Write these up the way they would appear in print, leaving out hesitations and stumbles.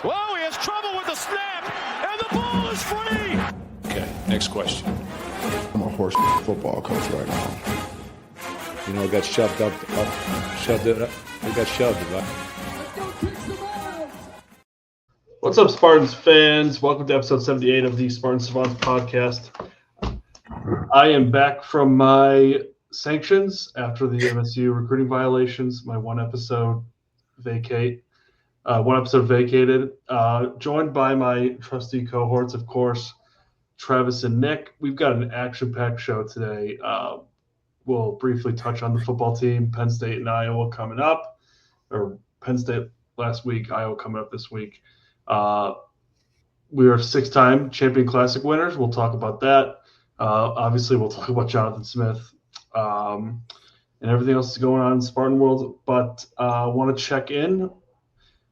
Whoa, he has trouble with the snap, and the ball is free. Okay, next question. I'm a horse football coach right now. You know, I got shoved up. We got shoved. What's up, Spartans fans? Welcome to episode 78 of the Spartan Savants podcast. I am back from my sanctions after the MSU recruiting violations. My one episode vacated. Joined by my trusty cohorts, of course, Travis and Nick. We've got an action-packed show today. We'll briefly touch on the football team, Penn State and Iowa coming up, or Penn State last week, Iowa coming up this week. We are 6-time Champion Classic winners. We'll talk about that. Obviously, we'll talk about Jonathan Smith and everything else that's going on in the Spartan world. But I want to check in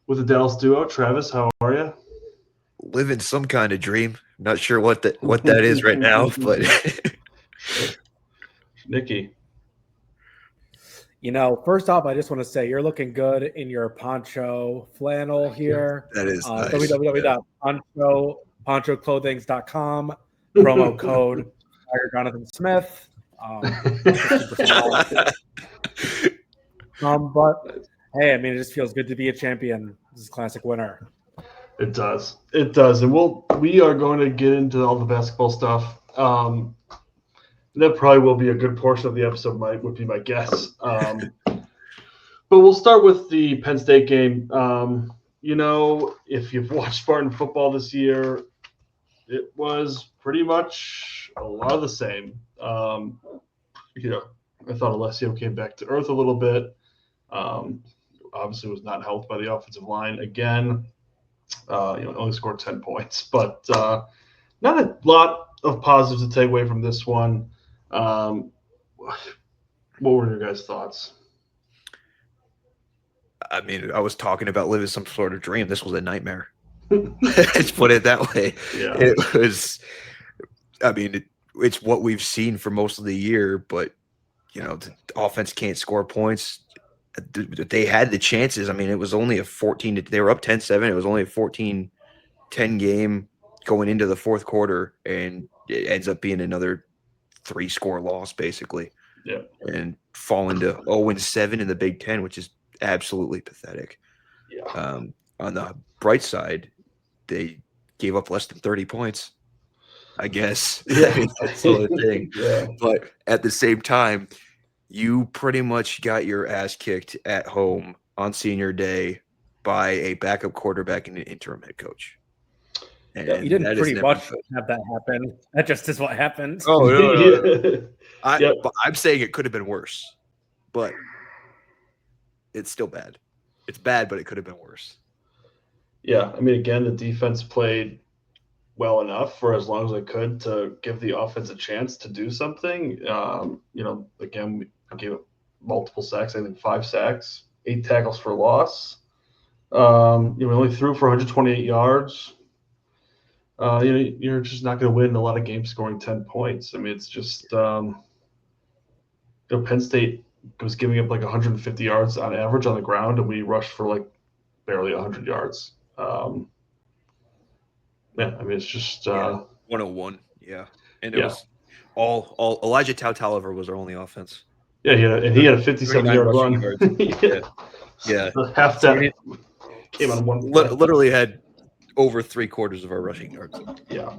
with the Dallas duo. Travis, how are you? Living some kind of dream. Not sure what that is right now, but Nicky. You know, first off, I just want to say you're looking good in your poncho flannel here. that is nice. www.ponchoclothings.com. Promo code Jonathan Smith. But hey, I mean, it just feels good to be a champion. This is a classic winner. It does, and we are going to get into all the basketball stuff. That probably will be a good portion of the episode. Would be my guess. But we'll start with the Penn State game. You know, if you've watched Spartan football this year, it was pretty much a lot of the same. You know, I thought Alessio came back to earth a little bit. Obviously was not helped by the offensive line again. Only scored 10 points, but not a lot of positives to take away from this one. What were your guys' thoughts? I mean, I was talking about living some sort of dream. This was a nightmare. Let's put it that way. Yeah. It was. I mean, it's what we've seen for most of the year, but you know, the offense can't score points. They had the chances. I mean, it was only a 14. They were up 10-7. It was only a 14-10 game going into the fourth quarter, and it ends up being another 3-score loss, basically. Yeah. And falling to 0-7 in the Big Ten, which is absolutely pathetic. Yeah. On the bright side, they gave up less than 30 points, I guess. Yeah. That's the thing. Yeah. But at the same time, you pretty much got your ass kicked at home on senior day by a backup quarterback and an interim head coach. And you didn't pretty much have that happen. That just is what happened. Oh, no. Yep. But I'm saying it could have been worse, but it's still bad. It's bad, but it could have been worse. Yeah, I mean, again, the defense played well enough for as long as they could to give the offense a chance to do something. Again, we gave up multiple sacks. I think 5 sacks, 8 tackles for loss. We only threw for 128 yards. You're just not going to win a lot of games scoring 10 points. I mean, it's just Penn State was giving up like 150 yards on average on the ground, and we rushed for like barely 100 yards. I mean, it's just 101. Yeah, and it was all Elijah Tautaliver was our only offense. Yeah, he had a 57-yard run. Yeah. Half that came on one. Literally had over 3/4 of our rushing yards. Yeah.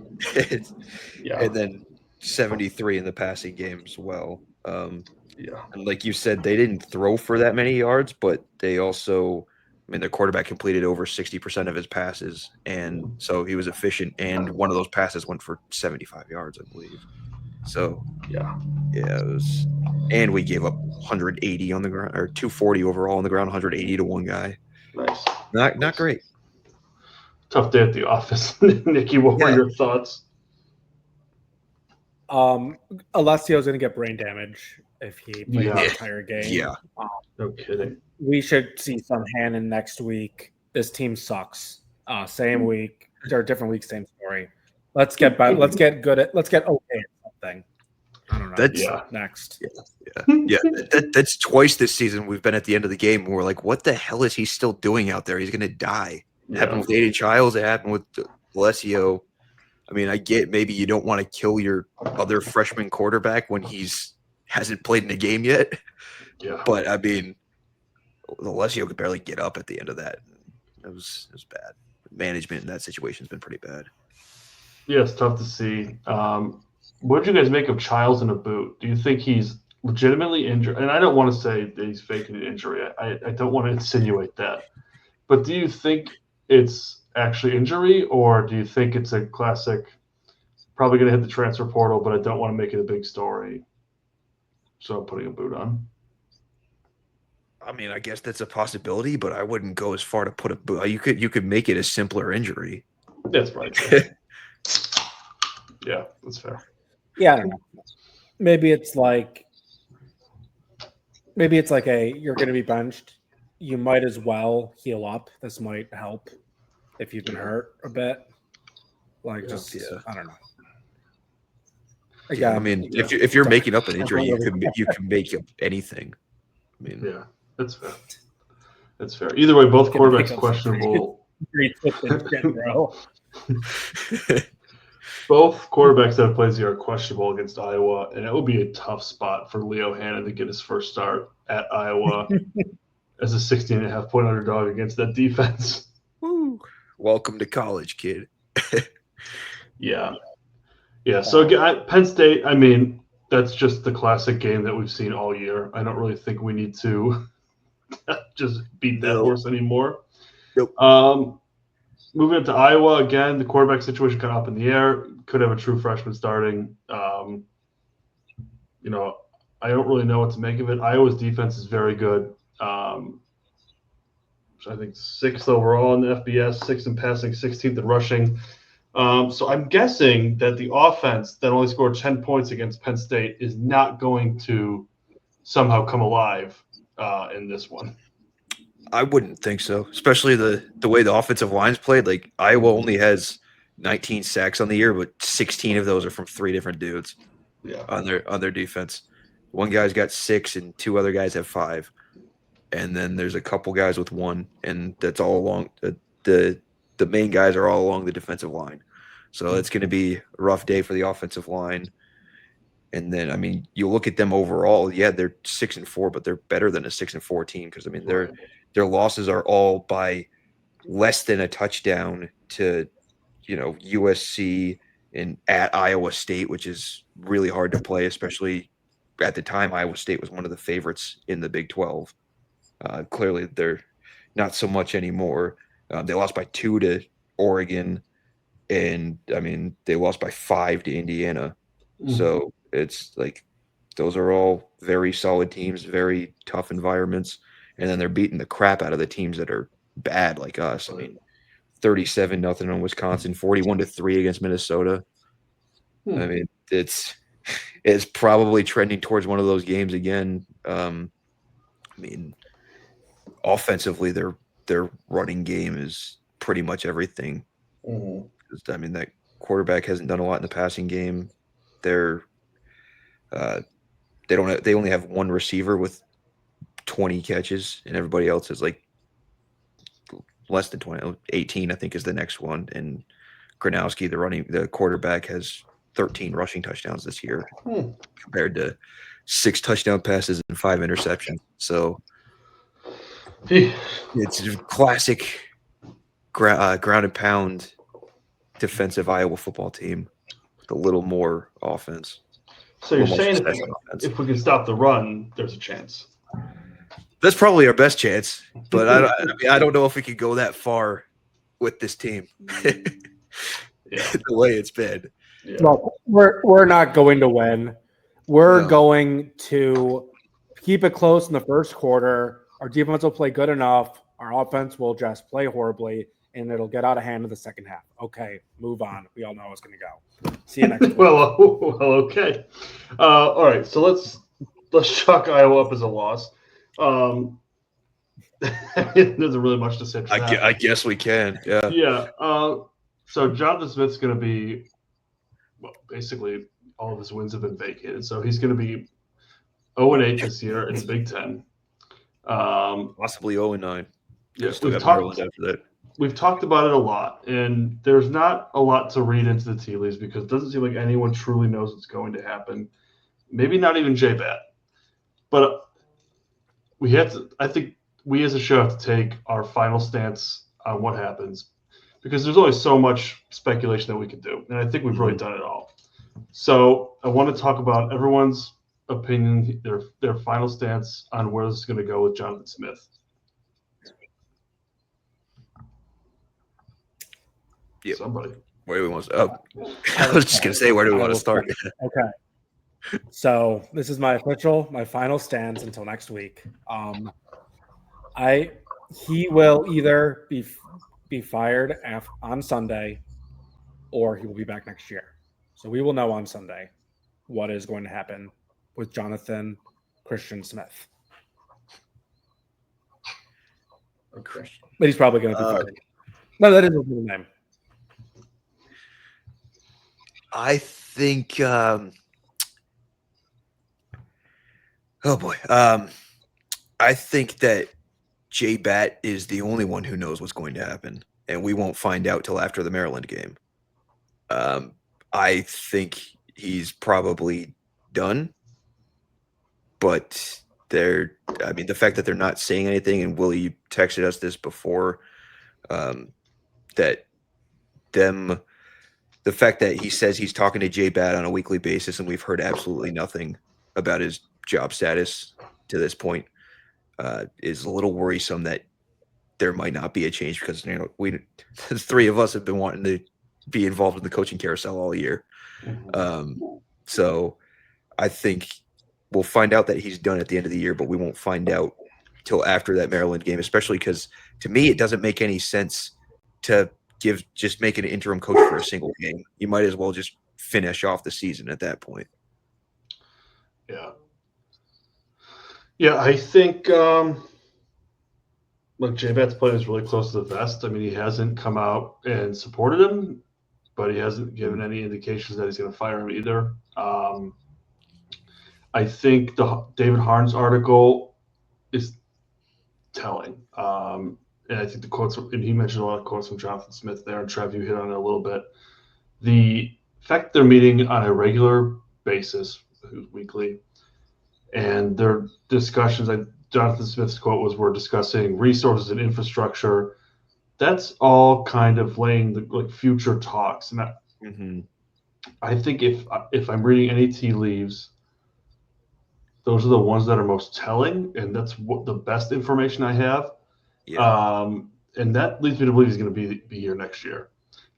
And then 73 in the passing game as well. Yeah. And like you said, they didn't throw for that many yards, but they also, I mean, their quarterback completed over 60% of his passes, and so he was efficient. And one of those passes went for 75 yards, I believe. So yeah, it was. And we gave up 180 on the ground, or 240 overall on the ground, 180 to one guy. Nice. Not great. Tough day at the office. Nicky, what were your thoughts? Alessio's going to get brain damage if he plays the entire game. Yeah. No kidding. We should see some Hannon next week. This team sucks. Same week or different week, same story. Let's get okay at something. I don't know. That's next. That's twice this season we've been at the end of the game and we're like, what the hell is he still doing out there? He's going to die. It happened with A.D. Childs. It happened with Alessio. I mean, I get maybe you don't want to kill your other freshman quarterback when hasn't played in a game yet. Yeah. But I mean, Alessio could barely get up at the end of that. It was bad. Management in that situation has been pretty bad. Yeah, it's tough to see. What did you guys make of Childs in a boot? Do you think he's legitimately injured? And I don't want to say that he's faking an injury. I don't want to insinuate that. But do you think it's actually injury, or do you think it's a classic, probably going to hit the transfer portal, but I don't want to make it a big story, so I'm putting a boot on? I mean, I guess that's a possibility, but I wouldn't go as far to put a boot. You could make it a simpler injury. That's right. Yeah, that's fair. Yeah, I don't know. Maybe it's like you're going to be benched. You might as well heal up. This might help if you've been hurt a bit. I don't know. Again, I mean, if you're making up an injury, you can make up anything. I mean, yeah, that's fair. That's fair. Either way, both quarterbacks questionable. Both quarterbacks that have played are questionable against Iowa, and it would be a tough spot for Leo Hannon to get his first start at Iowa as a 16.5-point underdog against that defense. Woo. Welcome to college, kid. Yeah. So again, Penn State, I mean, that's just the classic game that we've seen all year. I don't really think we need to just beat that horse anymore. Nope. Moving up to Iowa, again, the quarterback situation kind of up in the air. Could have a true freshman starting. I don't really know what to make of it. Iowa's defense is very good. I think 6th overall in the FBS, 6th in passing, 16th in rushing. So I'm guessing that the offense that only scored 10 points against Penn State is not going to somehow come alive in this one. I wouldn't think so, especially the way the offensive line's played. Like Iowa only has 19 sacks on the year, but 16 of those are from 3 different dudes on their defense. One guy's got 6 and 2 other guys have 5. And then there's a couple guys with 1, and that's all along the main guys are all along the defensive line. So it's going to be a rough day for the offensive line. And then, I mean, you look at them overall, yeah, they're 6-4, but they're better than a 6-4 team because, I mean, their losses are all by less than a touchdown to, USC and at Iowa State, which is really hard to play, especially at the time Iowa State was one of the favorites in the Big 12. Clearly, they're not so much anymore. They lost by 2 to Oregon, and, I mean, they lost by 5 to Indiana. Mm-hmm. So it's like those are all very solid teams, very tough environments, and then they're beating the crap out of the teams that are bad like us. I mean, 37-0 on Wisconsin, 41-3 against Minnesota. I mean, it's probably trending towards one of those games again. I mean, offensively, their running game is pretty much everything. Mm-hmm. I mean, that quarterback hasn't done a lot in the passing game. They only have 1 receiver with 20 catches, and everybody else is like less than 20. 18, I think, is the next one. And Gronowski, the quarterback, has 13 rushing touchdowns this year compared to 6 touchdown passes and 5 interceptions. So it's a classic ground and pound defensive Iowa football team with a little more offense. So you're saying if we can stop the run, there's a chance. That's probably our best chance, but I don't know if we could go that far with this team. The way it's been. Yeah. Well, we're not going to win. We're going to keep it close in the first quarter. Our defense will play good enough. Our offense will just play horribly, and it'll get out of hand in the second half. Okay, move on. We all know how it's going to go. See you next week. well, okay. All right, so let's chalk Iowa up as a loss. There's really much to say. I guess we can. Yeah. Yeah. So Jonathan Smith's going to be, basically all of his wins have been vacated. So he's going to be 0-8 this year in the Big Ten. Possibly 0-9. Yeah, still got Maryland after that. we've talked about it a lot, and there's not a lot to read into the tea leaves because it doesn't seem like anyone truly knows what's going to happen. Maybe not even J-Bat. But we have to. I think we as a show have to take our final stance on what happens because there's only so much speculation that we can do, and I think we've really done it all. So I want to talk about everyone's opinion, their final stance on where this is going to go with Jonathan Smith. Yep. Somebody. Where do we want to? I was just gonna say, where do we want to start? Okay. So this is my final stance until next week. He will either be fired on Sunday, or he will be back next year. So we will know on Sunday what is going to happen with Jonathan Christian Smith. Okay. But he's probably going to be fired. No, that is his middle name. I think. Oh boy. I think that J-Bat is the only one who knows what's going to happen, and we won't find out till after the Maryland game. I think he's probably done, but the fact that they're not saying anything, and Willy texted us this before, the fact that he says he's talking to J-Bat on a weekly basis and we've heard absolutely nothing about his job status to this point is a little worrisome that there might not be a change because the three of us have been wanting to be involved in the coaching carousel all year. So I think we'll find out that he's done at the end of the year, but we won't find out till after that Maryland game, especially because to me it doesn't make any sense to just make an interim coach for a single game. You might as well just finish off the season at that point. Yeah, I think look, J-Bat's playing is really close to the vest. I mean, he hasn't come out and supported him, but he hasn't given any indications that he's going to fire him either. I think the David Harns article is telling. And I think the quotes, and he mentioned a lot of quotes from Jonathan Smith there, and Trav, you hit on it a little bit. The fact they're meeting on a regular basis, weekly, and their discussions, Jonathan Smith's quote was, we're discussing resources and infrastructure. That's all kind of laying the future talks. And I think if I'm reading any tea leaves, those are the ones that are most telling, and that's what the best information I have. Yeah. And that leads me to believe he's going to be here next year.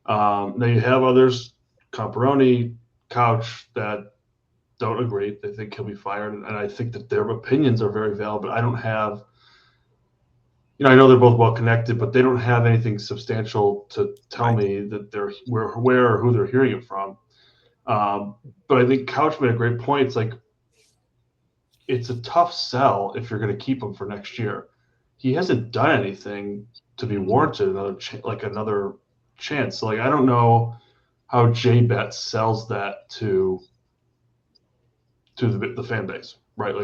Now you have others, Comparoni, Couch, that don't agree. They think he'll be fired, and I think that their opinions are very valid. But I don't have, I know they're both well connected, but they don't have anything substantial to tell me that they're where or who they're hearing it from. But I think Couch made a great point. It's like it's a tough sell if you're going to keep him for next year. He hasn't done anything to be warranted another chance. So, I don't know how J-Bat sells that to the fan base, right?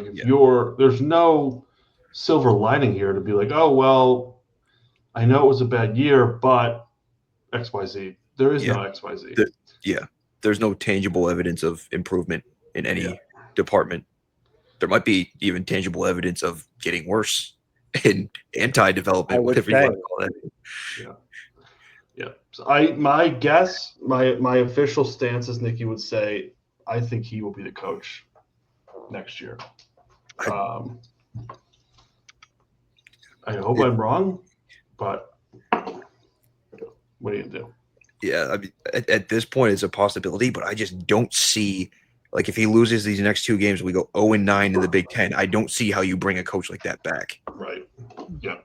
There's no silver lining here to be like, oh, well, I know it was a bad year, but XYZ. There is no XYZ. There's no tangible evidence of improvement in any department. There might be even tangible evidence of getting worse in anti-development, whatever you want to call that. Yeah. So my guess, my official stance, as Nicky would say, I think he will be the coach next year. I hope I'm wrong, but what are you gonna do? Yeah, I mean, at this point, it's a possibility, but I just don't see. If he loses these next two games, we go 0-9 in the Big Ten. I don't see how you bring a coach like that back. Right. Yeah.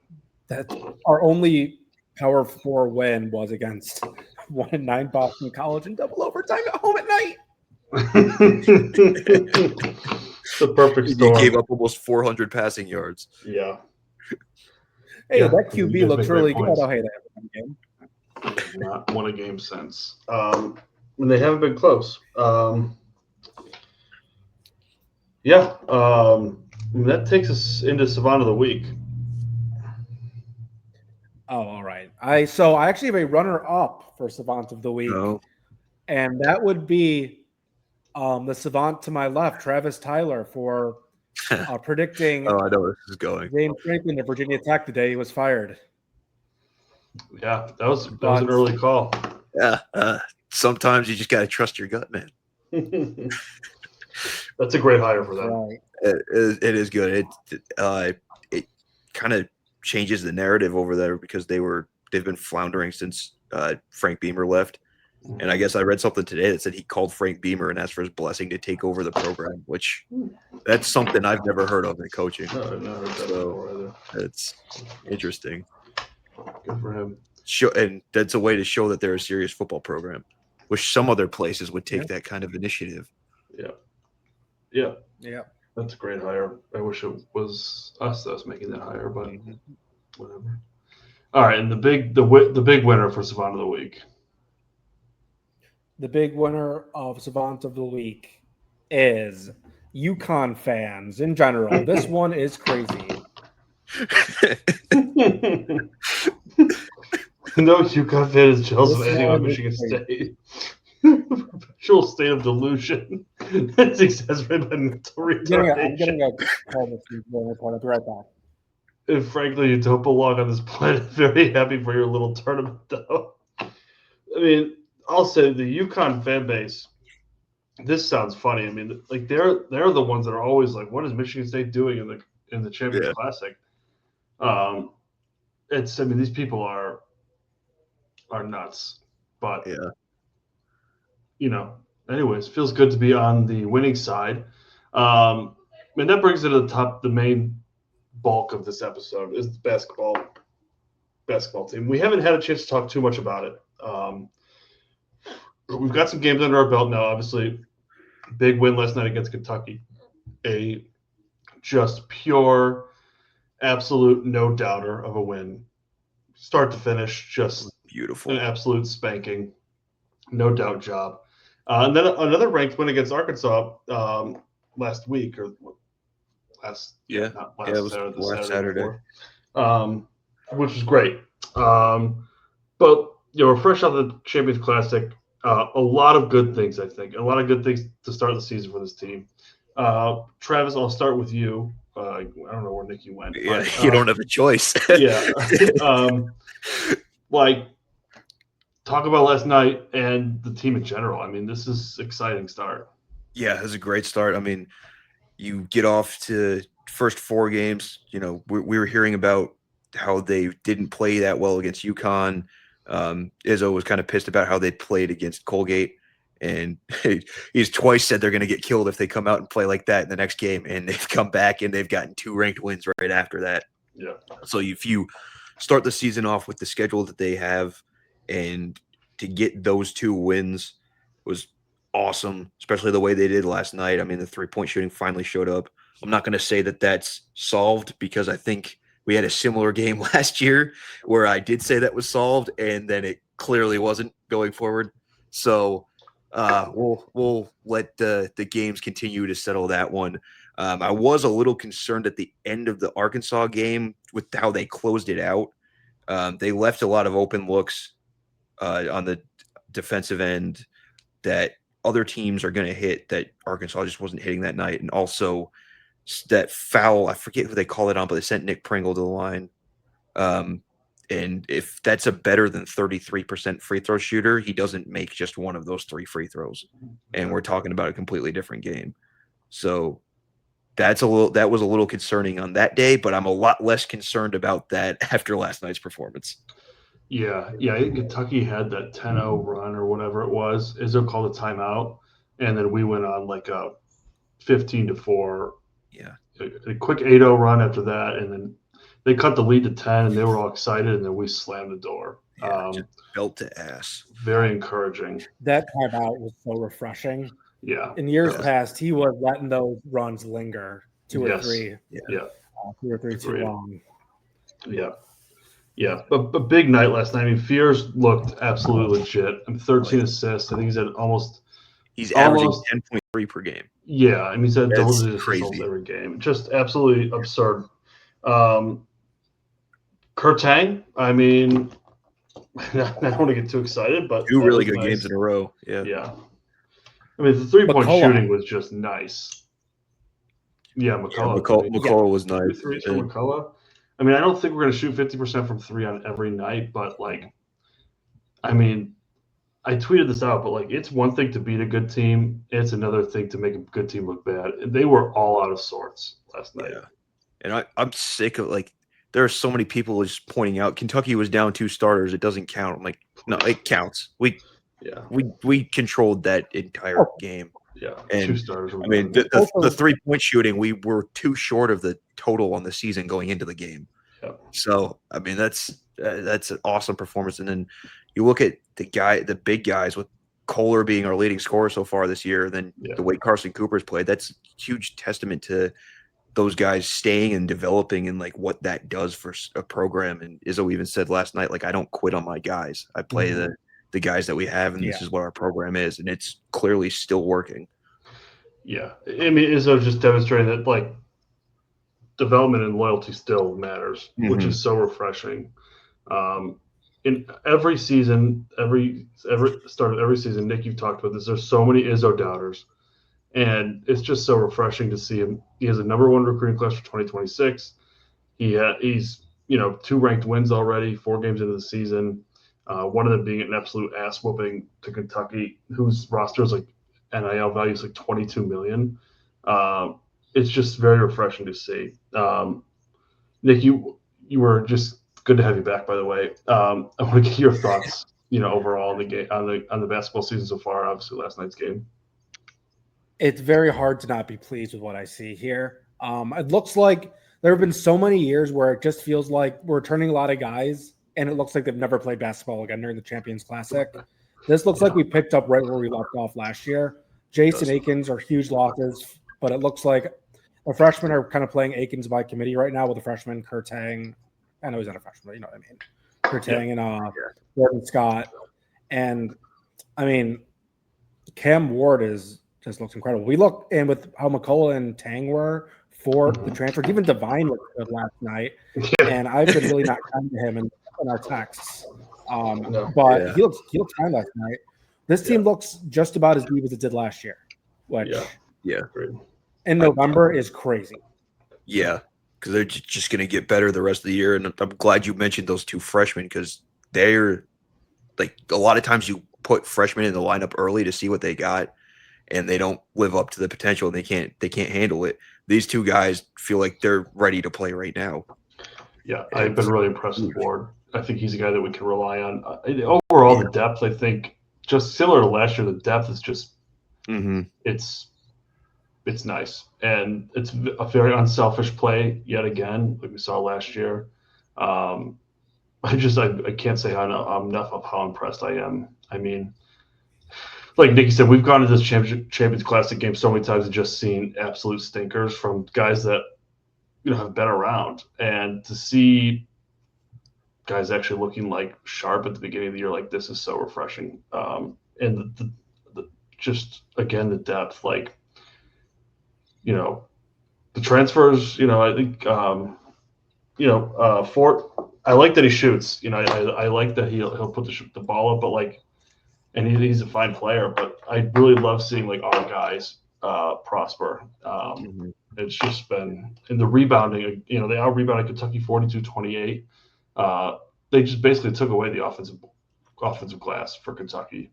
That's our only Power 4 win was against 1-9 Boston College in double overtime at home at night. The perfect storm. He gave up almost 400 passing yards. Yeah. Hey, that QB looks really good. Oh, hey, they haven't won a game. Not won a game since. And they haven't been close. That takes us into Savant of the Week. Oh, all right. I actually have a runner-up for Savant of the Week, No. and that would be the Savant to my left, Travis Tyler, for predicting Oh, I know where this is going. James Franklin of Virginia Tech the day he was fired. Yeah, that was an early call. Yeah. Sometimes you just got to trust your gut, man. That's a great hire for them. Right. It is good. It kind of changes the narrative over there because they've been floundering since Frank Beamer left. And I guess I read something today that said he called Frank Beamer and asked for his blessing to take over the program, which that's something I've never heard of in coaching. No, I've never heard that before either. It's interesting. Good for him. And that's a way to show that they're a serious football program, which some other places would take that kind of initiative. Yeah. Yeah. That's a great hire. I wish it was us that was making that hire, but whatever. All right, and the big winner for Savant of the Week. The big winner of Savant of the Week is UConn fans in general. This one is crazy. No UConn fan is jealous of anyone at Michigan State. Perpetual state of delusion. That's exacerbated by mental retardation. I'm getting a call this report. I'll be right back. And frankly, you don't belong on this planet. Very happy for your little tournament, though. I mean, I'll say the UConn fan base. This sounds funny. I mean, like they're the ones that are always like, "What is Michigan State doing in the Champions Classic?" These people are nuts, but anyways, feels good to be on the winning side. And that brings it to the main bulk of this episode is the basketball team. We haven't had a chance to talk too much about it. We've got some games under our belt now. Obviously, big win last night against Kentucky. A just pure, absolute no-doubter of a win. Start to finish, just beautiful. An absolute spanking. No doubt job. And then another ranked win against Arkansas last week. It was last Saturday. Which was great. But we're fresh out of the Champions Classic. A lot of good things, I think. A lot of good things to start the season for this team. Travis, I'll start with you. I don't know where Nicky went. Yeah, but, you don't have a choice. Talk about last night and the team in general. I mean, this is exciting start. Yeah, it was a great start. I mean, you get off to first 4 games. We were hearing about how they didn't play that well against UConn. Izzo was kind of pissed about how they played against Colgate, and he's twice said they're going to get killed if they come out and play like that in the next game. And they've come back and they've gotten 2 ranked wins right after that. Yeah. So if you start the season off with the schedule that they have, and to get those 2 wins was awesome, especially the way they did last night. I mean, the 3-point shooting finally showed up. I'm not going to say that that's solved because I think we had a similar game last year where I did say that was solved, and then it clearly wasn't going forward. So we'll let the games continue to settle that one. I was a little concerned at the end of the Arkansas game with how they closed it out. They left a lot of open looks on the defensive end that other teams are going to hit that Arkansas just wasn't hitting that night. And also that foul, I forget who they call it on, but they sent Nick Pringle to the line. And if that's a better than 33% free throw shooter, he doesn't make just one of those 3 free throws. And we're talking about a completely different game. So that was a little concerning on that day, but I'm a lot less concerned about that after last night's performance. Yeah. I think Kentucky had that 10-0 run or whatever it was. Izzo called a timeout, and then we went on like a 15-4. Yeah. A quick 8-0 run after that, and then they cut the lead to 10, and they were all excited, and then we slammed the door. Yeah, just belt to ass. Very encouraging. That timeout was so refreshing. Yeah. In years past, he was letting those runs linger 2 or 3. Yeah. 2 or 3 too long. Yeah. But a big night last night. I mean, Fears looked absolutely legit. 13 assists. I think he's averaging 10.3 per game. Yeah. I mean, he's had double-digit assists every game. Just absolutely absurd. Kurtang, I mean, I don't want to get too excited, but Two that really was good nice. games in a row. Yeah. Yeah. I mean, the 3-point McCullough. shooting was just nice. Yeah, McCullough. McCullough was nice. 2 threes from McCullough. I mean, I don't think we're going to shoot 50% from 3 on every night, but like, I mean, I tweeted this out, but like, it's one thing to beat a good team. It's another thing to make a good team look bad. They were all out of sorts last night. Yeah. And I'm sick of like, there are so many people just pointing out Kentucky was down 2 starters. It doesn't count. I'm like, no, it counts. We controlled that entire game. Yeah. And 2 starters. I mean, the 3-point shooting, we were too short of the total on the season going into the game. Yeah. So, I mean, that's an awesome performance. And then you look at the big guys with Kohler being our leading scorer so far this year, and then the way Carson Cooper's played, that's a huge testament to those guys staying and developing and like what that does for a program. And Izzo even said last night, like, I don't quit on my guys. I play the guys that we have, and this is what our program is, and it's clearly still working. Yeah. I mean, Izzo just demonstrating that like development and loyalty still matters, which is so refreshing. In every season, every start of every season, Nick, you've talked about this. There's so many Izzo doubters, and it's just so refreshing to see him. He has a number 1 recruiting class for 2026. He's 2 ranked wins already, 4 games into the season. One of them being an absolute ass whooping to Kentucky, whose roster is like NIL value is like $22 million. It's just very refreshing to see. Nick, you were just good to have you back, by the way. I want to get your thoughts, overall on the game, on the basketball season so far. Obviously, last night's game. It's very hard to not be pleased with what I see here. It looks like there have been so many years where it just feels like we're turning a lot of guys, and it looks like they've never played basketball again during the Champions Classic. This looks like we picked up right where we left off last year. Jason Akins are huge losses, but it looks like the freshmen are kind of playing Akins by committee right now with the freshman Kurtang. I know he's not a freshman, but you know what I mean. Kurtang and Gordon Scott. And I mean, Cam Ward just looks incredible. We look, and with how McCullough and Tang were for the transfer, even Divine looked good last night. And I've been really not kind to him in our texts. But he looks fine last night. This team looks just about as deep as it did last year, which in November is crazy. Yeah, because they're just going to get better the rest of the year. And I'm glad you mentioned those 2 freshmen, because they're like, a lot of times you put freshmen in the lineup early to see what they got, and they don't live up to the potential, and they can't handle it. These 2 guys feel like they're ready to play right now. Yeah, I've been really impressed with Ward. I think he's a guy that we can rely on. Overall, the depth, I think, just similar to last year, the depth is just it's nice, and it's a very unselfish play yet again, like we saw last year. I can't say enough of how impressed I am. I mean, like Nicky said, we've gone to this Champions Classic game so many times and just seen absolute stinkers from guys that have been around, and to see guys actually looking like sharp at the beginning of the year like this is so refreshing. And the just again the depth, like the transfers. I think Fort. I like that he shoots. I like that he'll put the ball up, but like, and he's a fine player. But I really love seeing like our guys prosper. It's just been in the rebounding. They out rebounded Kentucky 42-28. They just basically took away the offensive glass for Kentucky.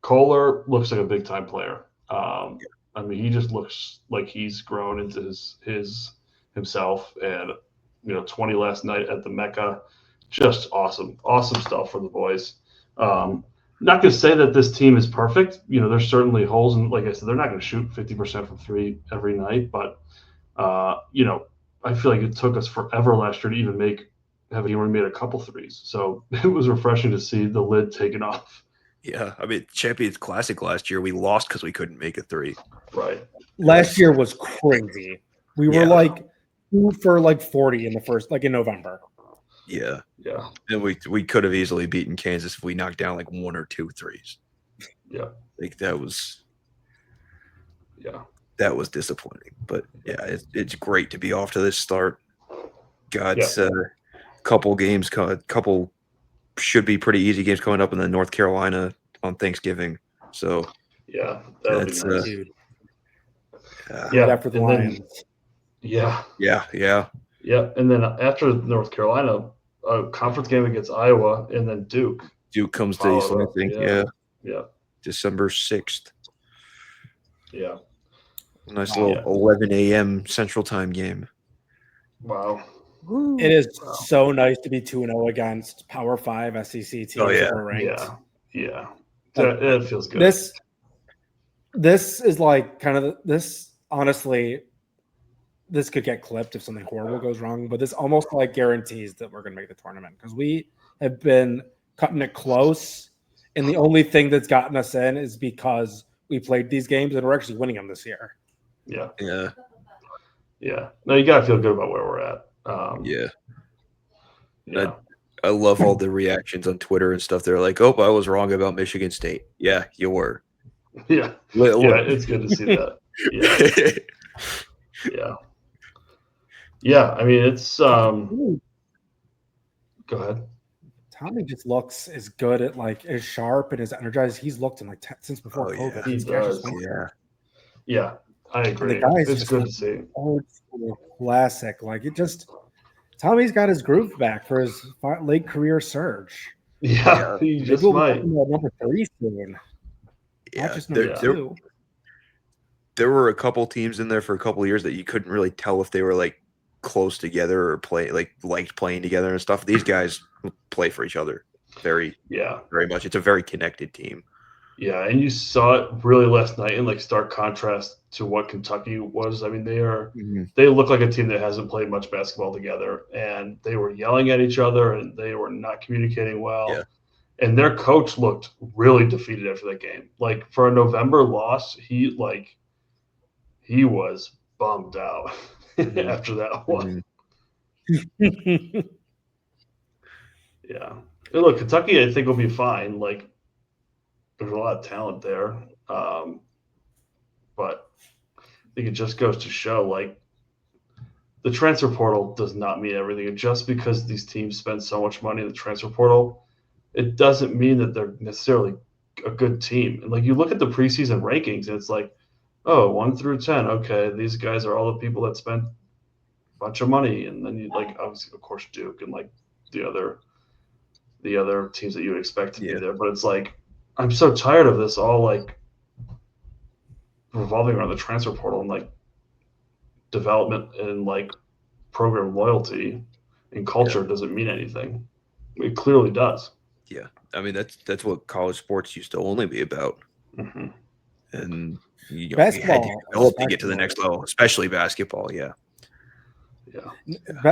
Kohler looks like a big time player. I mean, he just looks like he's grown into his himself. And 20 last night at the Mecca, just awesome stuff for the boys. Not going to say that this team is perfect. There's certainly holes, and like I said, they're not going to shoot 50% from 3 every night. But I feel like it took us forever last year to even having only made a couple threes. So it was refreshing to see the lid taken off. Yeah, I mean, Champions Classic last year, we lost because we couldn't make a 3. Right. Last year was crazy. We were like 2 for like 40 in the first, like in November. Yeah. Yeah. And we could have easily beaten Kansas if we knocked down like 1 or 2 threes. Yeah. Like that was disappointing. But yeah, it's great to be off to this start. God's couple should be pretty easy games coming up in the North Carolina on Thanksgiving. So Yeah, that'll be that's nice. Dude, Yeah, right after the and then- Lions. yeah, yeah. and then after North Carolina, a conference game against Iowa, and then Duke. Duke comes to Follow East it up. Lansing. Yeah. Yeah, Yeah, December 6th. yeah. Nice Wow. little 11 a.m. Central Time game. Wow. It is so nice to be 2-0 against Power 5 SEC teams Oh, yeah. that are ranked. Yeah. Like, That feels good. This is like kind of this. Honestly, this could get clipped if something horrible goes wrong, but this almost like guarantees that we're going to make the tournament because we have been cutting it close, and the only thing that's gotten us in is because we played these games and we're actually winning them this year. Yeah. Yeah. Yeah. No, you got to feel good about where we're at. Yeah. Yeah. I love all the reactions on Twitter and stuff. They're like, "Oh, I was wrong about Michigan State." Yeah, you were. Yeah. Yeah. It's good to see that. Yeah. Yeah. Yeah. I mean, it's go ahead. Tommy just looks as good at like as sharp and as energized he's looked in like since before Oh, COVID. yeah. He He's actually does. been- Yeah. Yeah. I agree. the guy's It's just good like- to see. old school classic. Like it just Tommy's got his groove back for his late career surge. Yeah. He Maybe just we'll be might. talking about number 3 soon. Yeah. Not just number There, 2. there were a couple teams in there for a couple of years that you couldn't really tell if they were like close together or liked playing together and stuff. These guys play for each other very much. It's a very connected team. Yeah, and you saw it really last night in like stark contrast to what Kentucky was. I mean, they look like a team that hasn't played much basketball together, and they were yelling at each other, and they were not communicating well. Yeah. And their coach looked really defeated after that game. Like for a November loss, he was bummed out after that one. Yeah. And look, Kentucky, I think will be fine. Like, there's a lot of talent there, but I think it just goes to show, like, the transfer portal does not mean everything. And just because these teams spend so much money in the transfer portal, it doesn't mean that they're necessarily a good team. And like, you look at the preseason rankings, and it's like, oh, 1 through 10, okay, these guys are all the people that spent a bunch of money, and then you like, obviously, of course, Duke and like the other teams that you would expect to be there. But it's like, I'm so tired of this all like revolving around the transfer portal and like development and like program loyalty and culture doesn't mean anything. It clearly does. Yeah, I mean that's what college sports used to only be about. Mm-hmm. And you had Basketball, to develop to get to the next level, especially basketball. Yeah.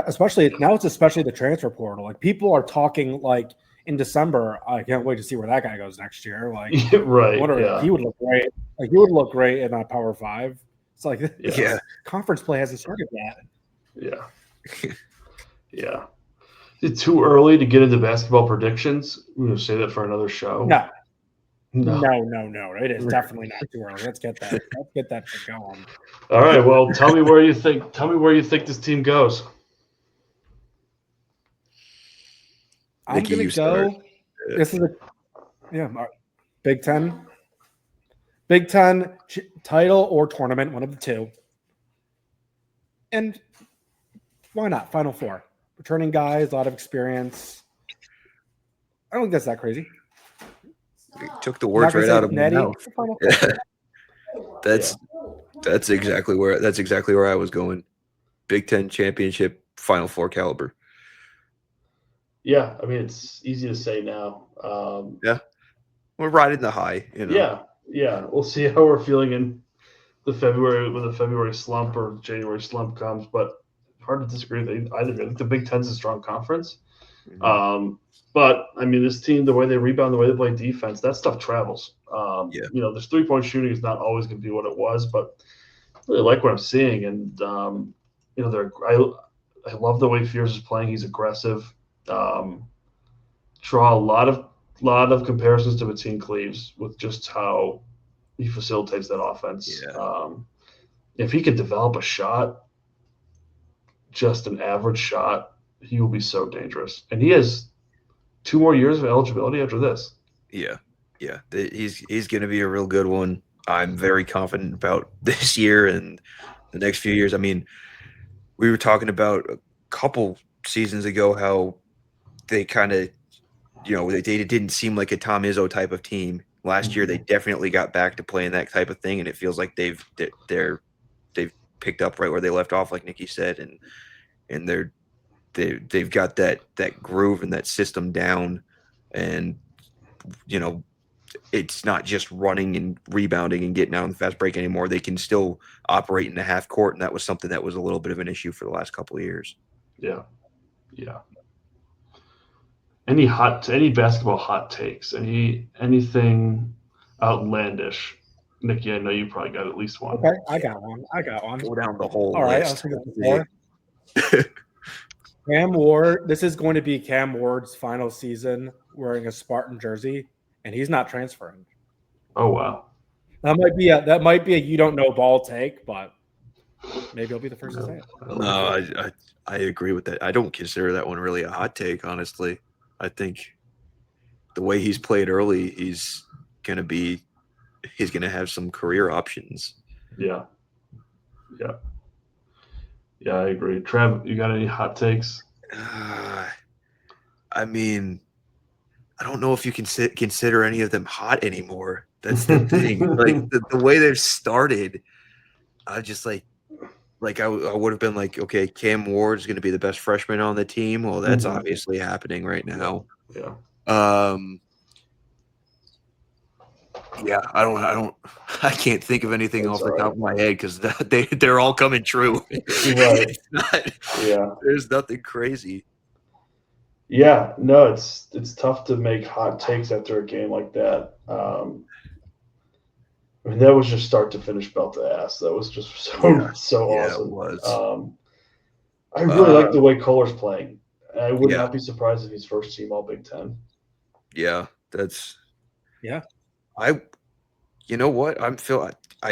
Especially now, it's especially the transfer portal. Like people are talking like in December. I can't wait to see where that guy goes next year. Like, right? He would look great. Like he would look great in that Power 5. It's like conference play hasn't started yet. Yeah. Is it too early to get into basketball predictions? We're going to say that for another show. No. It is definitely not too early. Let's get that shit going. All right. Well, tell me where you think this team goes. I'm going to go. This is Big Ten. Big Ten title or tournament, one of the two. And why not? Final 4. Returning guys, a lot of experience. I don't think that's that crazy. You took the words right out of my mouth. That's exactly where I was going. Big Ten championship, Final 4 caliber. Yeah, I mean it's easy to say now. We're riding the high. You know? Yeah. We'll see how we're feeling in the February when the February slump or January slump comes, but hard to disagree with either. I think the Big Ten's a strong conference. Mm-hmm. But I mean, this team, the way they rebound, the way they play defense, that stuff travels. You know, this 3-point shooting is not always going to be what it was, but I really like what I'm seeing. And you know, I love the way Fears is playing. He's aggressive. Draw a lot of comparisons to Mateen Cleaves with just how he facilitates that offense. Yeah. If he could develop a shot, just an average shot, he will be so dangerous. And he has 2 more years of eligibility after this. Yeah. He's going to be a real good one. I'm very confident about this year and the next few years. I mean, we were talking about a couple seasons ago how they kind of, they didn't seem like a Tom Izzo type of team. Last year, they definitely got back to playing that type of thing, and it feels like they've picked up right where they left off, like Nicky said, and they've got that groove and that system down, and it's not just running and rebounding and getting out on the fast break anymore. They can still operate in the half court, and that was something that was a little bit of an issue for the last couple of years. Yeah. Any basketball hot takes? Anything outlandish? Nicky, I know you probably got at least one. Okay, I got one. Go down the whole All right, list. I'll take it. Cam Ward. This is going to be Cam Ward's final season wearing a Spartan jersey, and he's not transferring. Oh wow. That might be a you don't know ball take, but maybe I'll be the first to say it. No, I agree with that. I don't consider that one really a hot take, honestly. I think the way he's played early, he's gonna have some career options. Yeah, I agree. Trav, you got any hot takes? I mean, I don't know if you can consider any of them hot anymore. That's the thing. Like the way they've started, I just like I would have been like, okay, Cam Ward is going to be the best freshman on the team. Well, that's obviously happening right now. Yeah. I can't think of anything off the top of my head because they're all coming true. Right. There's nothing crazy. Yeah, no, it's tough to make hot takes after a game like that. I mean, that was just start to finish belt to ass. That was just so awesome. It was. I really like the way Kohler's playing. I would not be surprised if he's first team All Big Ten. Yeah, that's. Yeah. You know what? I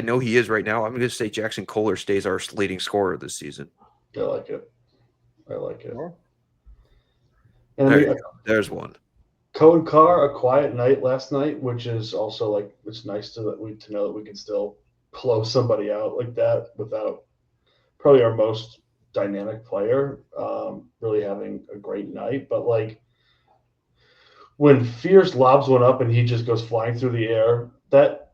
know he is right now. I'm going to say Jackson Kohler stays our leading scorer this season. I like it. Sure. And there's one. Cohen Carr, a quiet night last night, which is also like it's nice to know that we can still blow somebody out like that without probably our most dynamic player really having a great night. But like when Fierce lobs one up and he just goes flying through the air, that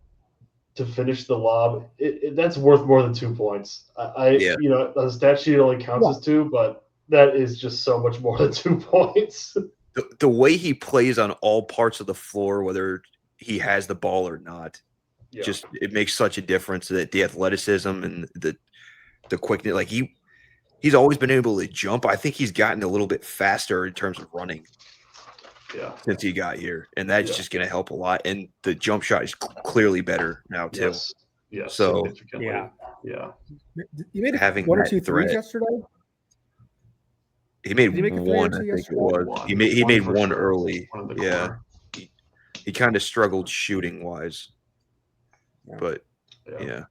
to finish the lob, that's worth more than 2 points. The stat sheet only counts as 2, but that is just so much more than 2 points. The way he plays on all parts of the floor, whether he has the ball or not, just it makes such a difference. That the athleticism and the quickness, like he's always been able to jump. I think he's gotten a little bit faster in terms of running. Yeah, since he got here, and that's just going to help a lot. And the jump shot is clearly better now too. Yes. So yeah. You made having one or two threes yesterday. He made one, I think it was. He made one early. Yeah. He kind of struggled shooting wise. But that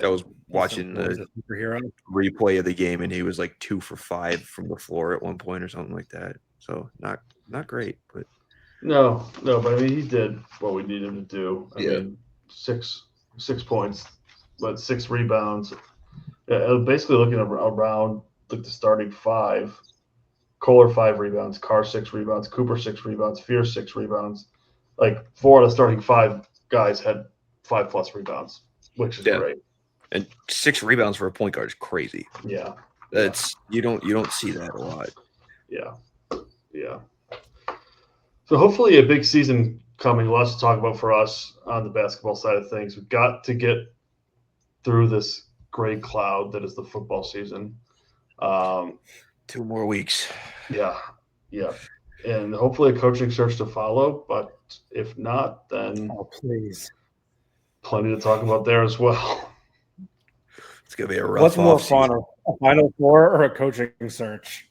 was watching the replay of the game, and he was like 2 for 5 from the floor at one point or something like that. So not great, but no, but I mean he did what we needed him to do. I mean 6 points, but 6 rebounds. Basically looking around like the starting 5, Kohler 5 rebounds, Carr 6 rebounds, Cooper 6 rebounds, Fierce 6 rebounds. Like 4 of the starting 5 guys had 5+ rebounds, which is great. And 6 rebounds for a point guard is crazy. Yeah, that's you don't see that a lot. Yeah. So hopefully a big season coming. Lots to talk about for us on the basketball side of things. We've got to get through this gray cloud that is the football season. 2 more weeks. Yeah. And hopefully a coaching search to follow. But if not, then please, plenty to talk about there as well. It's gonna be a rough. What's more fun, a Final Four or a coaching search?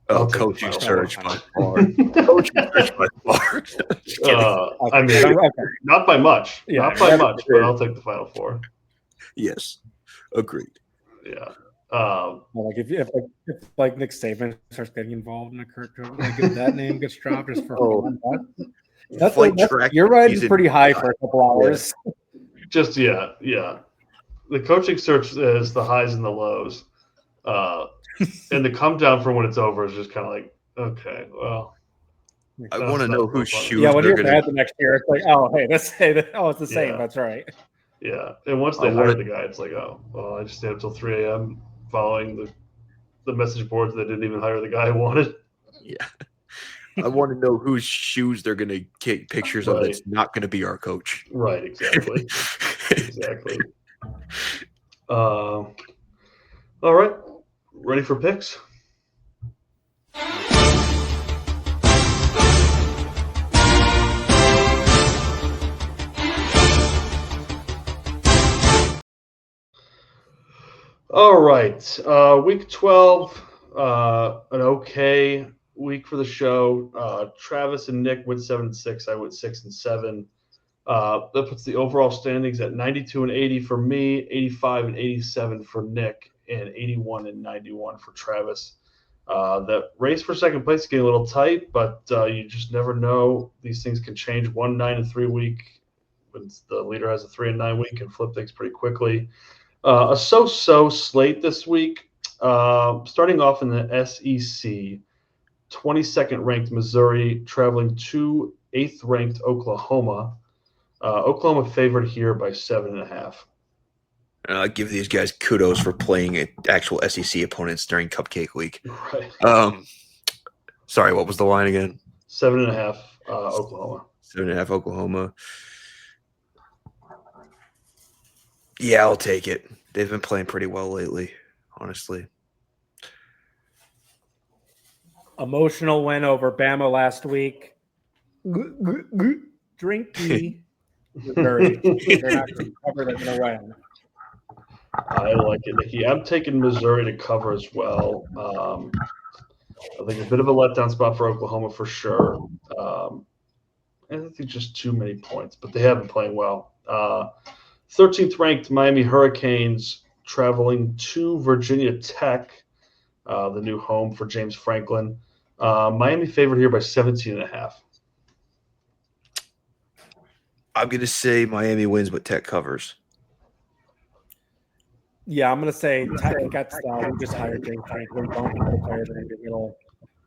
Coaching search by far. Coaching search by far. I mean, not by much. Not by much, but I'll take the Final Four. Yes, agreed. Yeah. Well, like if like Nick Saban starts getting involved in a like if that name gets dropped just for fun, you're riding pretty high for a couple hours. Just yeah. The coaching search is the highs and the lows, and the come down from when it's over is just kind of like, okay, well. I want to know whose shoes. Yeah, when they're you're bad the next year, it's like, oh, hey, it's the same. Yeah. That's right. Yeah, and once they hire the guy, it's like, oh, well, I just stayed up till 3 a.m. following the message boards that didn't even hire the guy I wanted. Yeah. I want to know whose shoes they're going to take pictures of that's not going to be our coach. Right, exactly. Exactly. All right, ready for picks? All right, week 12, an okay week for the show. Travis and Nick went 7-6. I went 6-7. That puts the overall standings at 92-80 for me, 85-87 for Nick, and 81-91 for Travis. That race for second place is getting a little tight, but you just never know. These things can change. 1 9-3 week when the leader has a 3-9 week and flip things pretty quickly. A so-so slate this week. Starting off in the SEC, 22nd ranked Missouri traveling to 8th ranked Oklahoma. Oklahoma favored here by 7.5. I give these guys kudos for playing actual SEC opponents during Cupcake Week. Right. Sorry, what was the line again? 7.5 Oklahoma. 7.5 Oklahoma. Yeah, I'll take it. They've been playing pretty well lately, honestly. Emotional win over Bama last week. Drinky. Missouri. They're not going to cover. They're going to win. I like it, Nicky. I'm taking Missouri to cover as well. I think a bit of a letdown spot for Oklahoma for sure. I think just too many points, but they have been playing well. 13th ranked Miami Hurricanes traveling to Virginia Tech, the new home for James Franklin. Miami favored here by 17.5. I'm going to say Miami wins, but Tech covers. Yeah, I'm going to say Tech gets we just hired James Franklin. Don't think the players are going to be a little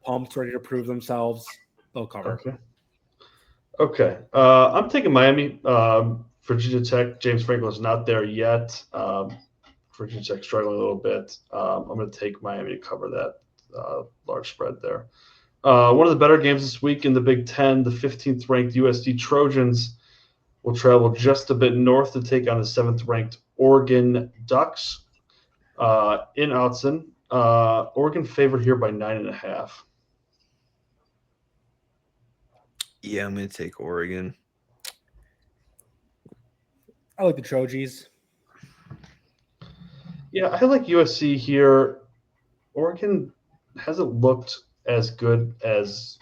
pumped, ready to prove themselves. They'll cover. Okay. I'm taking Miami. Virginia Tech, James Franklin's not there yet. Virginia Tech struggling a little bit. I'm going to take Miami to cover that large spread there. One of the better games this week in the Big Ten, the 15th ranked USD Trojans will travel just a bit north to take on the 7th ranked Oregon Ducks in Autzen. Oregon favored here by 9.5. Yeah, I'm going to take Oregon. I like the Trojans. Yeah, I like USC here. Oregon hasn't looked as good as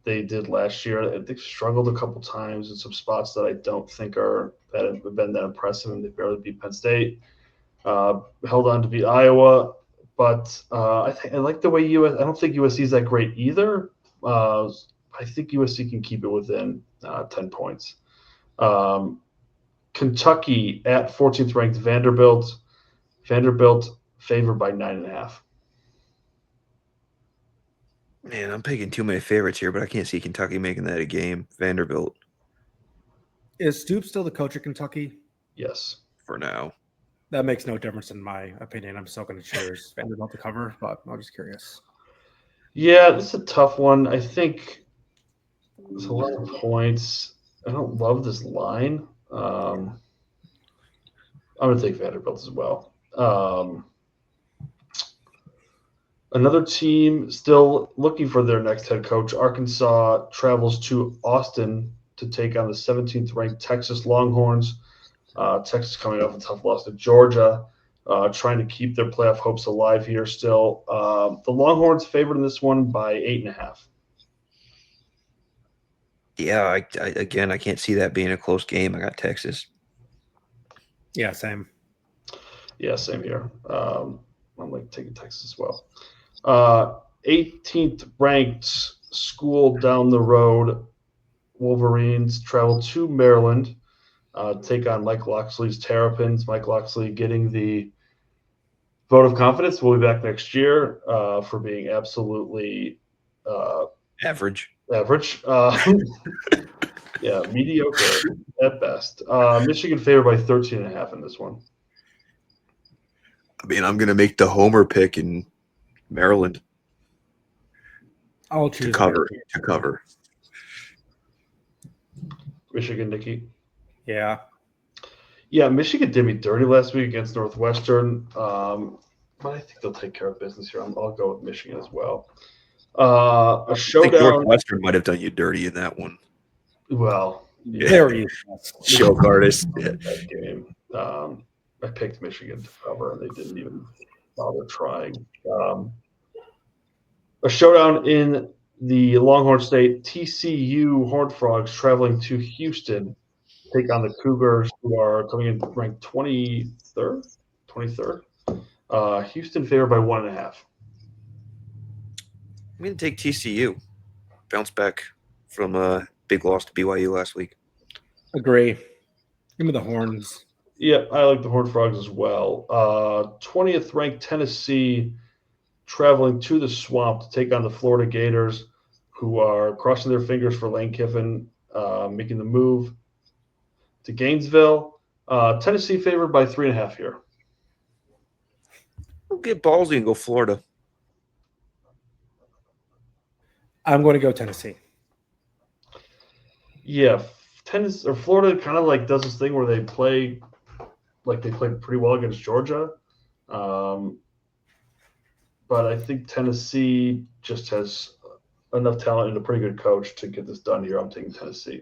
they did last year. They've struggled a couple times in some spots that I don't think have been that impressive, and they barely beat Penn State. Held on to beat Iowa, but I like the way I don't think USC is that great either. I think USC can keep it within 10 points. Kentucky at 14th ranked Vanderbilt. Vanderbilt favored by 9.5. Man, I'm picking too many favorites here, but I can't see Kentucky making that a game. Vanderbilt. Is Stoops still the coach of Kentucky? Yes. For now. That makes no difference in my opinion. I'm still going to choose Vanderbilt to cover, but I'm just curious. Yeah, this is a tough one. I think there's a lot of points. I don't love this line. I'm going to take Vanderbilt as well. Another team still looking for their next head coach, Arkansas, travels to Austin to take on the 17th ranked Texas Longhorns. Texas coming off a tough loss to Georgia, trying to keep their playoff hopes alive here still. The Longhorns favored in this one by 8.5. Yeah, I can't see that being a close game. I got Texas. Yeah, same. Yeah, same here. I'm like taking Texas as well. 18th ranked school down the road, Wolverines travel to Maryland, take on Mike Loxley's Terrapins. Mike Loxley getting the vote of confidence. We'll be back next year for being absolutely Average. Yeah, mediocre at best. Michigan favored by 13.5 in this one. I mean, I'm going to make the homer pick in Maryland I'll to choose cover. Michigan, Nicky. Yeah. Yeah, Michigan did me dirty last week against Northwestern, but I think they'll take care of business here. I'll go with Michigan as well. A I think showdown. Northwestern might have done you dirty in that one. Well, Yeah. There you go. Show artist. Yeah. that game. I picked Michigan to cover, and they didn't even bother trying. A showdown in the Longhorn State. TCU Horned Frogs traveling to Houston, take on the Cougars, who are coming in ranked 23rd. Houston favored by 1.5. I'm going to take TCU. Bounce back from a big loss to BYU last week. Agree. Give me the Horns. Yeah, I like the Horned Frogs as well. 20th ranked Tennessee traveling to the Swamp to take on the Florida Gators, who are crossing their fingers for Lane Kiffin making the move to Gainesville. Tennessee favored by 3.5 here. We'll get ballsy and go Florida. I'm going to go Tennessee. Yeah, Tennessee or Florida kind of like does this thing where they play like they played pretty well against Georgia. But I think Tennessee just has enough talent and a pretty good coach to get this done here. I'm taking Tennessee.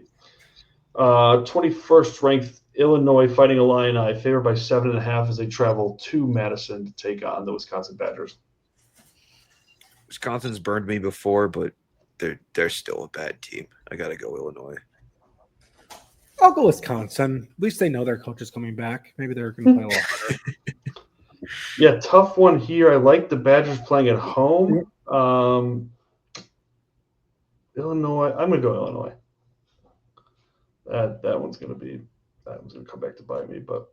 21st ranked Illinois Fighting Illini favored by 7.5 as they travel to Madison to take on the Wisconsin Badgers. Wisconsin's burned me before, but they're still a bad team. I got to go Illinois. I'll go Wisconsin. At least they know their coach is coming back. Maybe they're going to play a little harder. Yeah, tough one here. I like the Badgers playing at home. Illinois. I'm going to go Illinois. That one's going to come back to bite me, but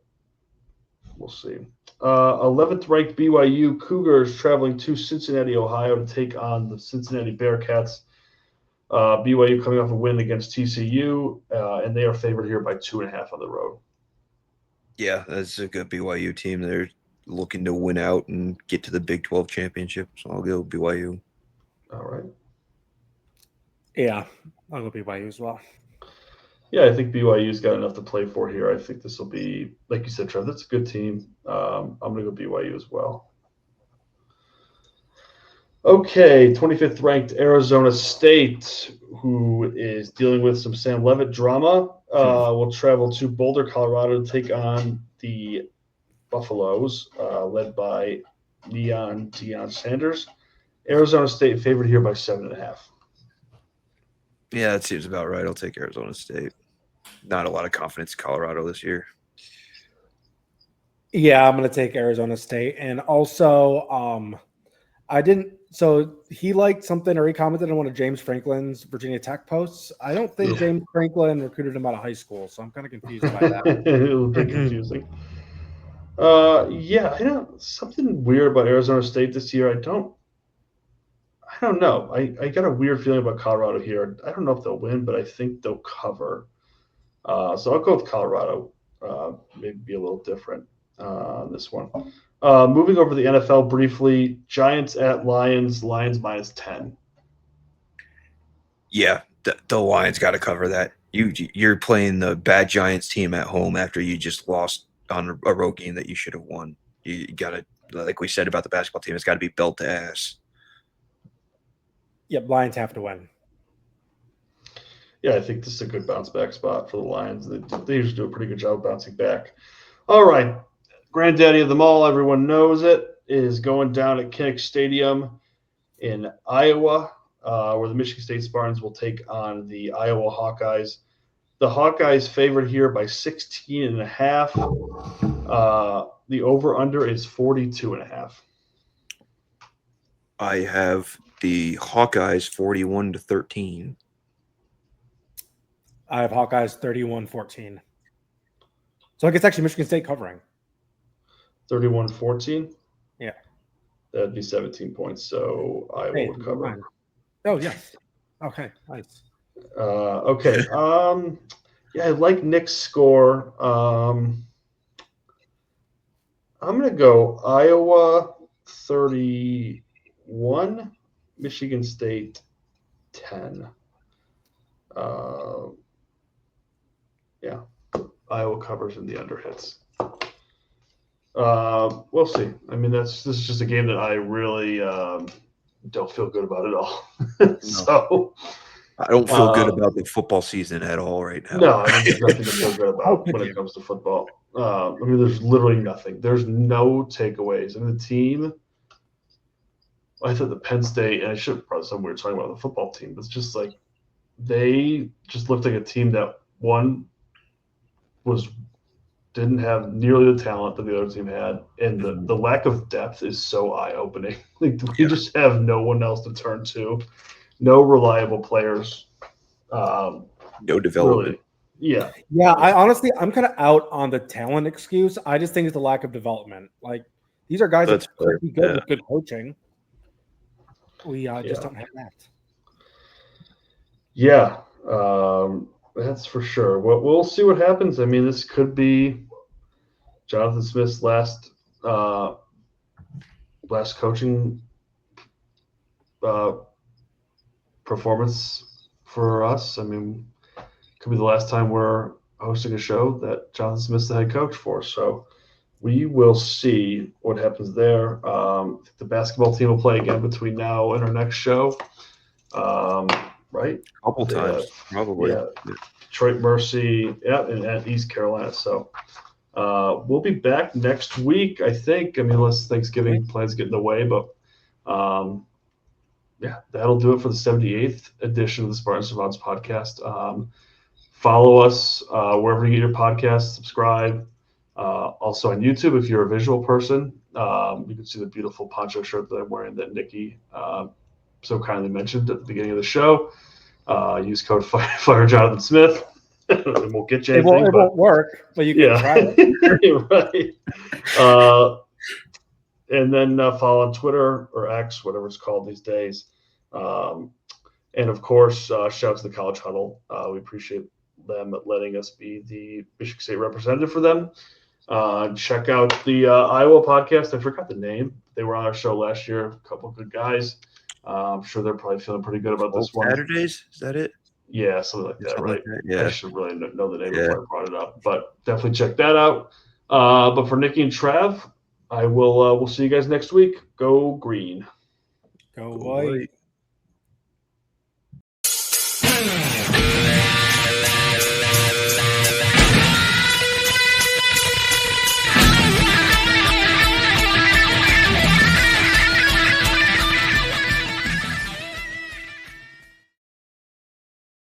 we'll see. 11th ranked BYU Cougars traveling to Cincinnati, Ohio to take on the Cincinnati Bearcats. BYU coming off a win against TCU, and they are favored here by 2.5 on the road. Yeah, that's a good BYU team. They're looking to win out and get to the Big 12 championship, so I'll go BYU. All right. Yeah, I'll go BYU as well. Yeah, I think BYU's got enough to play for here. I think this will be, like you said, Trav, that's a good team. I'm going to go BYU as well. Okay, 25th ranked Arizona State, who is dealing with some Sam Levitt drama, will travel to Boulder, Colorado to take on the Buffaloes, led by Deion Sanders. Arizona State favored here by 7.5. Yeah, that seems about right. I'll take Arizona State. Not a lot of confidence in Colorado this year. Yeah, I'm going to take Arizona State. And also, so he liked something or he commented on one of James Franklin's Virginia Tech posts. I don't think James Franklin recruited him out of high school, so I'm kind of confused by that. It'll be confusing. Something weird about Arizona State this year. I don't know. I got a weird feeling about Colorado here. I don't know if they'll win, but I think they'll cover. So I'll go with Colorado. Maybe be a little different on this one. Moving over to the NFL briefly, Giants at Lions. Lions minus 10. Yeah, the Lions got to cover that. You're playing the bad Giants team at home after you just lost on a road game that you should have won. You got to, like we said about the basketball team, it's got to be belt to ass. Yep, Lions have to win. Yeah, I think this is a good bounce back spot for the Lions. They usually do a pretty good job bouncing back. All right. Granddaddy of them all, everyone knows it, is going down at Kinnick Stadium in Iowa, where the Michigan State Spartans will take on the Iowa Hawkeyes. The Hawkeyes favored here by 16.5. The over-under is 42.5. I have the Hawkeyes 41-13. I have Hawkeyes 31-14. So I guess actually Michigan State covering. 31-14? Yeah. That'd be 17 points, so Iowa would cover. Mine. Oh, yes. Okay, nice. Okay. Yeah, I like Nick's score. I'm going to go Iowa 31, Michigan State 10. Yeah, Iowa covers in the under hits. We'll see. I mean, this is just a game that I really don't feel good about at all. So I don't feel good about the football season at all right now. No, I mean, there's nothing to feel good about when it comes to football. I mean, there's literally nothing. There's no takeaways. I mean, the team, I thought the Penn State, and I should have probably somewhere talking about the football team, but it's just like they just looked like a team that, one, didn't have nearly the talent that the other team had, and the lack of depth is so eye-opening. Like, we just have no one else to turn to, no reliable players. No development. Really. Yeah. I'm kind of out on the talent excuse. I just think it's the lack of development. Like, these are guys that could be good with good coaching. We just don't have that. Yeah, that's for sure. We'll see what happens. I mean, this could be Jonathan Smith's last coaching performance for us. I mean, it could be the last time we're hosting a show that Jonathan Smith's the head coach for. So we will see what happens there. The basketball team will play again between now and our next show. Right? A couple times, probably. Yeah. Detroit Mercy, and at East Carolina. So we'll be back next week, I think. I mean, unless Thanksgiving plans get in the way, but that'll do it for the 78th edition of the Spartans Savants podcast. Follow us wherever you get your podcasts. Subscribe. Also on YouTube, if you're a visual person, you can see the beautiful poncho shirt that I'm wearing that Nicky so kindly mentioned at the beginning of the show. Use code Fire Jonathan Smith. It won't get you anything. It won't work, but you can try it. Right. And then follow on Twitter or X, whatever it's called these days. And of course, shout out to the College Huddle. We appreciate them letting us be the Michigan State representative for them. Check out the Iowa podcast. I forgot the name. They were on our show last year. A couple of good guys. I'm sure they're probably feeling pretty good about this one. Saturdays? Is that it? Yeah, something like that, right? Like that, yeah. I should really know the name before I brought it up, but definitely check that out. But for Nicky and Trav, I will. We'll see you guys next week. Go green. Go white.